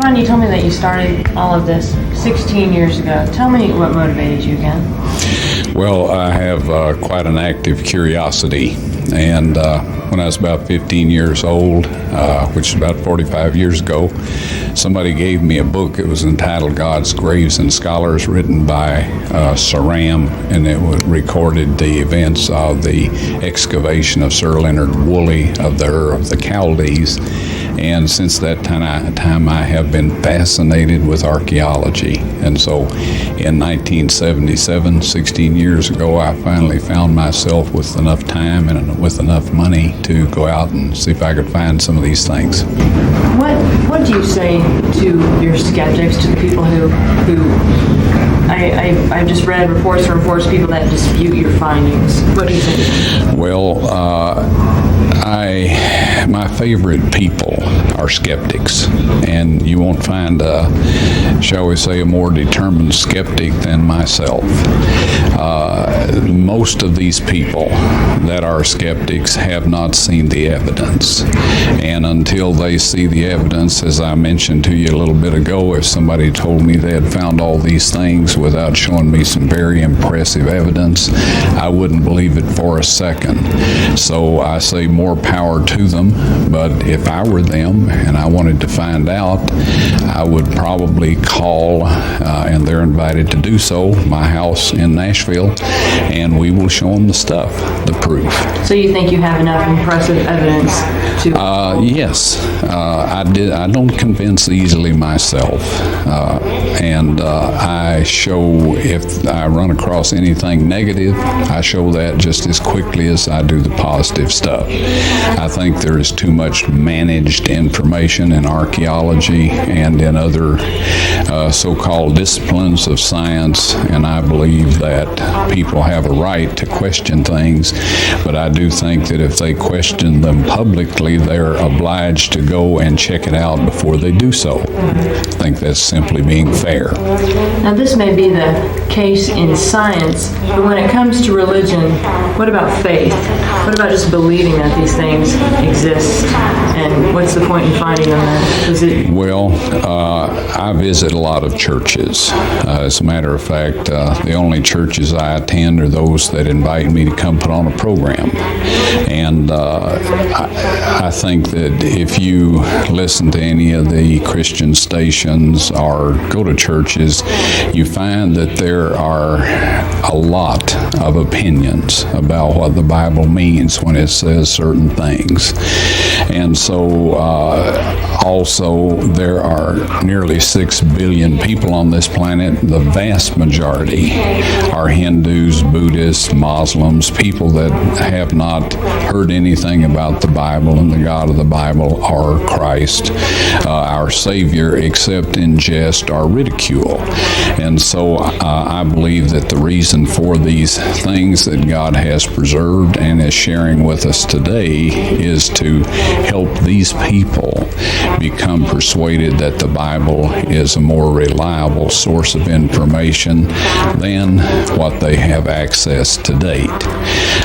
Ron, you told me that you started all of this 16 years ago. Tell me what motivated you again. Well, I have quite an active curiosity, and when I was about 15 years old, which is about 45 years ago, somebody gave me a book. It was entitled God's Graves and Scholars, written by Saram, and it recorded the events of the excavation of Sir Leonard Woolley of the Ur of the Chaldees. And since that time, I have been fascinated with archaeology. And so in 1977, 16 years ago, I finally found myself with enough time and with enough money to go out and see if I could find some of these things. What do you say to your skeptics, to the people who I've just read reports of people that dispute your findings? What do you think? Well, my favorite people are skeptics, and you won't find, shall we say, a more determined skeptic than myself. Most of these people that are skeptics have not seen the evidence, and until they see the evidence, as I mentioned to you a little bit ago, if somebody told me they had found all these things without showing me some very impressive evidence, I wouldn't believe it for a second. So I say more power to them, but if I were them and I wanted to find out, I would probably call, and they're invited to do so, my house in Nashville, and we will show them the stuff, the proof. So you think you have enough impressive evidence to... Yes. I don't convince easily myself, and I show, if I run across anything negative, I show that just as quickly as I do the positive stuff. I think there is too much managed information in archaeology and in other so-called disciplines of science, and I believe that people have a right to question things, but I do think that if they question them publicly, they're obliged to go and check it out before they do so. I think that's simply being fair. Now, this may be the case in science, but when it comes to religion, what about faith? What about just believing that these things exist? And what's the point in finding them then? Well, I visit a lot of churches. As a matter of fact, the only churches I attend are those that invite me to come put on a program. And I think that if you listen to any of the Christian stations or go to churches, you find that there are a lot of opinions about what the Bible means when it says certain things. And so also there are nearly 6 billion people on this planet. The vast majority are Hindus, Buddhists, Muslims, people that have not heard anything about the Bible and the God of the Bible or Christ, our Savior, except in jest or ridicule. And so I believe that the reason for these things that God has preserved and is sharing with us today is to help these people become persuaded that the Bible is a more reliable source of information than what they have access to date.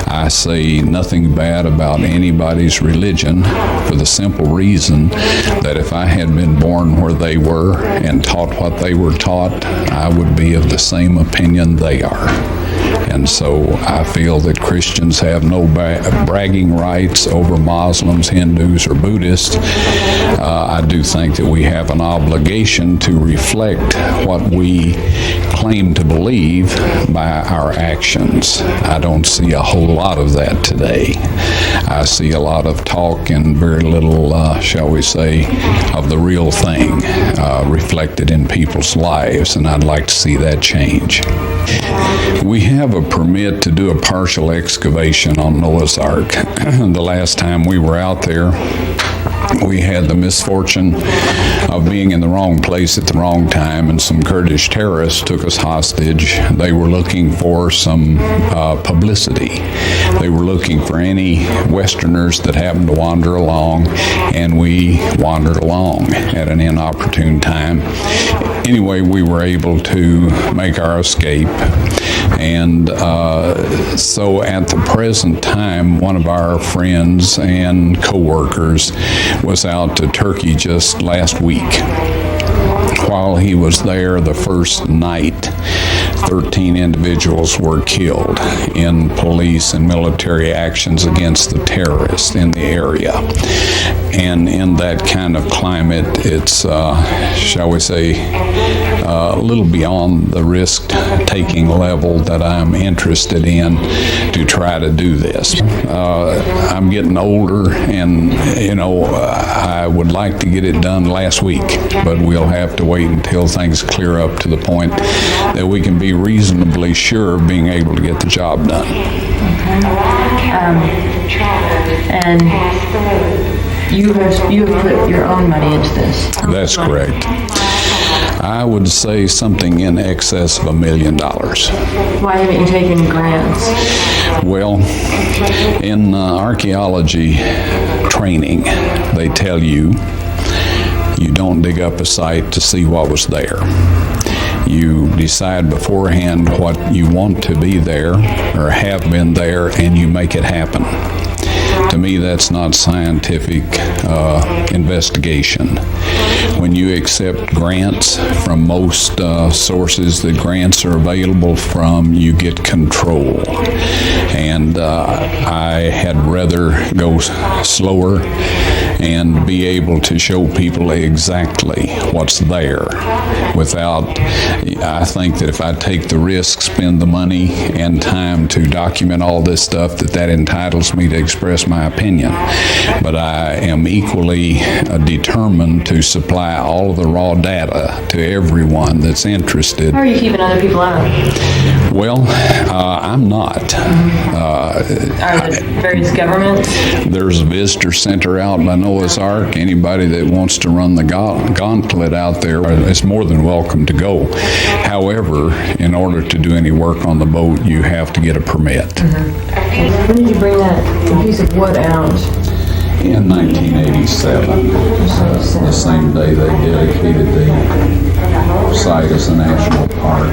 I say nothing bad about anybody's religion for the simple reason that if I had been born where they were and taught what they were taught, I would be of the same opinion they are. And so I feel that Christians have no bragging rights over Muslims, Hindus, or Buddhists. I do think that we have an obligation to reflect what we claim to believe by our actions. I don't see a whole lot of that today. I see a lot of talk and very little, shall we say, of the real thing reflected in people's lives, and I'd like to see that change. We have a permit to do a partial excavation on Noah's Ark. The last time we were out there, we had the misfortune of being in the wrong place at the wrong time, and some Kurdish terrorists took us hostage. They were looking for some publicity. They were looking for any Westerners that happened to wander along, and we wandered along at an inopportune time. Anyway, we were able to make our escape, and so at the present time, one of our friends and co-workers was out to Turkey just last week. while he was there the first night, 13 individuals were killed in police and military actions against the terrorists in the area. And in that kind of climate, it's, shall we say, a little beyond the risk-taking level that I'm interested in to try to do this. I'm getting older, and, I would like to get it done last week, but we'll have to wait until things clear up to the point that we can be reasonably sure of being able to get the job done. And you have put your own money into this. That's correct. I would say something in excess of $1 million. Why haven't you taken grants? Well, in archaeology training, they tell you don't dig up a site to see what was there. You decide beforehand what you want to be there or have been there, and you make it happen. To me, that's not scientific investigation. When you accept grants from most sources that grants are available from, you get control. And I had rather go slower and be able to show people exactly what's there without, I think that if I take the risk, spend the money and time to document all this stuff, that entitles me to express my opinion. But I am equally determined to supply all of the raw data to everyone that's interested. How are you keeping other people out? Well, I'm not. Are the various governments? There's a visitor center out by Noah's Ark. Anybody that wants to run the gauntlet out there is more than welcome to go. However, in order to do any work on the boat, you have to get a permit. Mm-hmm. When did you bring that piece of wood out? In 1987, the same day they dedicated the site as a national park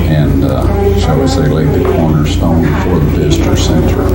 and, shall we say, laid the cornerstone for the visitor center.